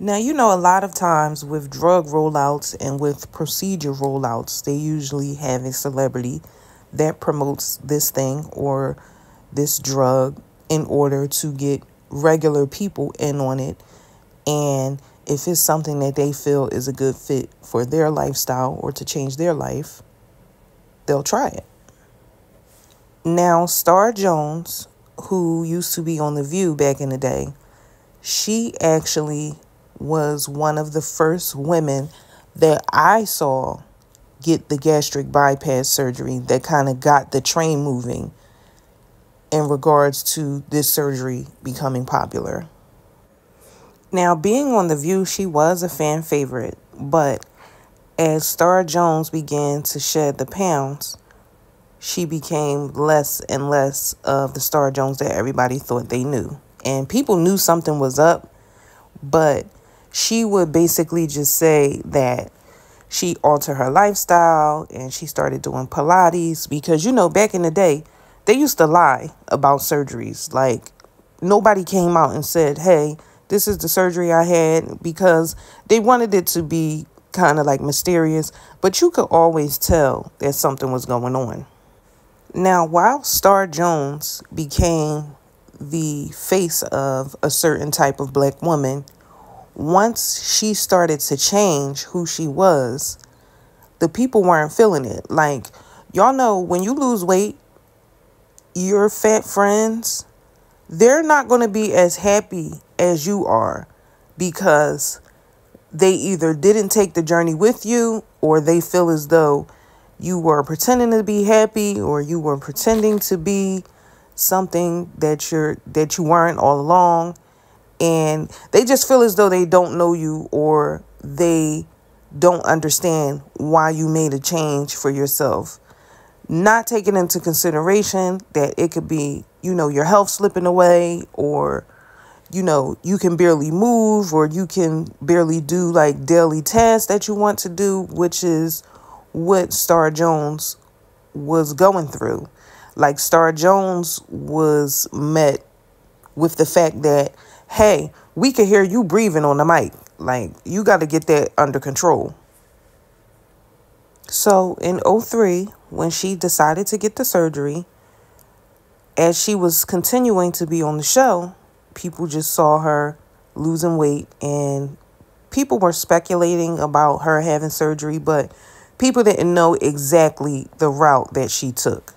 Now, you know, a lot of times with drug rollouts and with procedure rollouts, they usually have a celebrity that promotes this thing or this drug in order to get regular people in on it. And if it's something that they feel is a good fit for their lifestyle or to change their life, they'll try it. Now, Star Jones, who used to be on The View back in the day, she actually was one of the first women that I saw get the gastric bypass surgery that kind of got the train moving in regards to this surgery becoming popular. Now, being on The View, she was a fan favorite, but as Star Jones began to shed the pounds, she became less and less of the Star Jones that everybody thought they knew. And people knew something was up, but she would basically just say that she altered her lifestyle and she started doing Pilates because, you know, back in the day, they used to lie about surgeries. Like, nobody came out and said, hey, this is the surgery I had, because they wanted it to be kind of like mysterious, but you could always tell that something was going on. Now, while Star Jones became the face of a certain type of black woman, once she started to change who she was, the people weren't feeling it. Like, y'all know when you lose weight, your fat friends, they're not going to be as happy as you are because they either didn't take the journey with you or they feel as though you were pretending to be happy or you were pretending to be something that you weren't all along. And they just feel as though they don't know you or they don't understand why you made a change for yourself. Not taking into consideration that it could be, you know, your health slipping away, or, you know, you can barely move, or you can barely do like daily tasks that you want to do, which is what Star Jones was going through. Like, Star Jones was met with the fact that, hey, we can hear you breathing on the mic. Like, you got to get that under control. So in '03, when she decided to get the surgery, as she was continuing to be on the show, people just saw her losing weight and people were speculating about her having surgery, but people didn't know exactly the route that she took.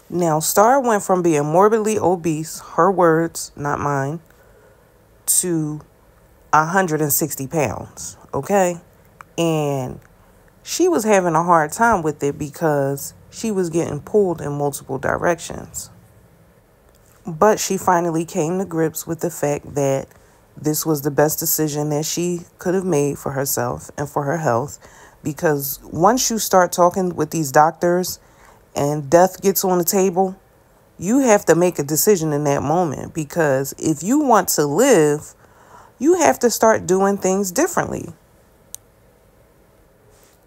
Now, Star went from being morbidly obese, her words, not mine, to 160 pounds, okay? And she was having a hard time with it because she was getting pulled in multiple directions. But she finally came to grips with the fact that this was the best decision that she could have made for herself and for her health, because once you start talking with these doctors and death gets on the table, you have to make a decision in that moment, because if you want to live, you have to start doing things differently.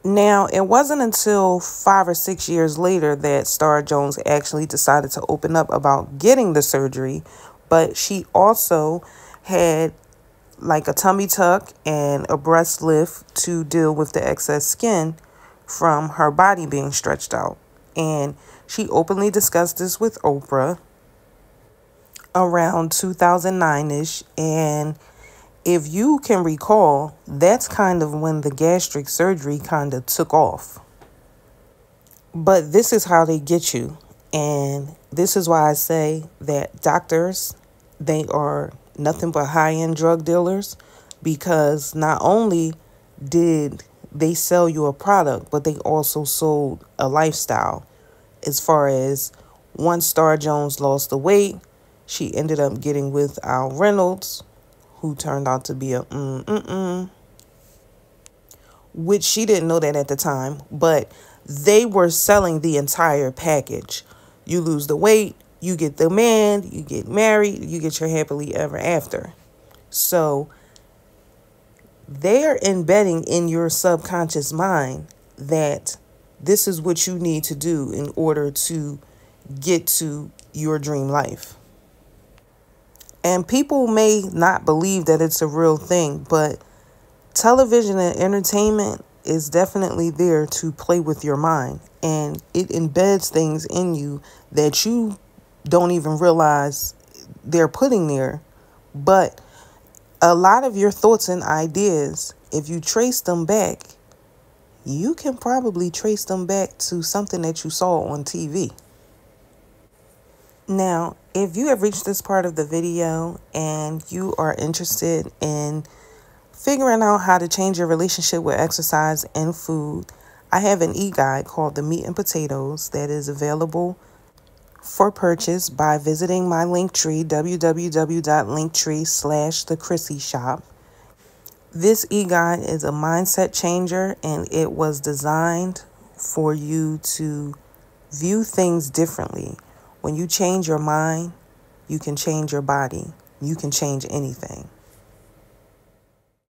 Now, it wasn't until 5 or 6 years later that Star Jones actually decided to open up about getting the surgery, but she also had like a tummy tuck and a breast lift to deal with the excess skin from her body being stretched out. And she openly discussed this with Oprah around 2009-ish. And if you can recall, that's kind of when the gastric surgery kind of took off. But this is how they get you. And this is why I say that doctors, they are nothing but high-end drug dealers, because not only did they sell you a product, but they also sold a lifestyle. As far as once Star Jones lost the weight, she ended up getting with Al Reynolds, who turned out to be a which she didn't know that at the time, but they were selling the entire package. You lose the weight, you get the man, you get married, you get your happily ever after. So they're embedding in your subconscious mind that this is what you need to do in order to get to your dream life. And people may not believe that it's a real thing, but television and entertainment is definitely there to play with your mind. And it embeds things in you that you don't even realize they're putting there. But a lot of your thoughts and ideas, if you trace them back, you can probably trace them back to something that you saw on TV. Now, if you have reached this part of the video and you are interested in figuring out how to change your relationship with exercise and food, I have an e-guide called The Meat and Potatoes that is available for purchase by visiting my Linktree, www.linktree/thechrissy shop. This e-guide is a mindset changer, and it was designed for you to view things differently. When you change your mind, you can change your body. You can change anything.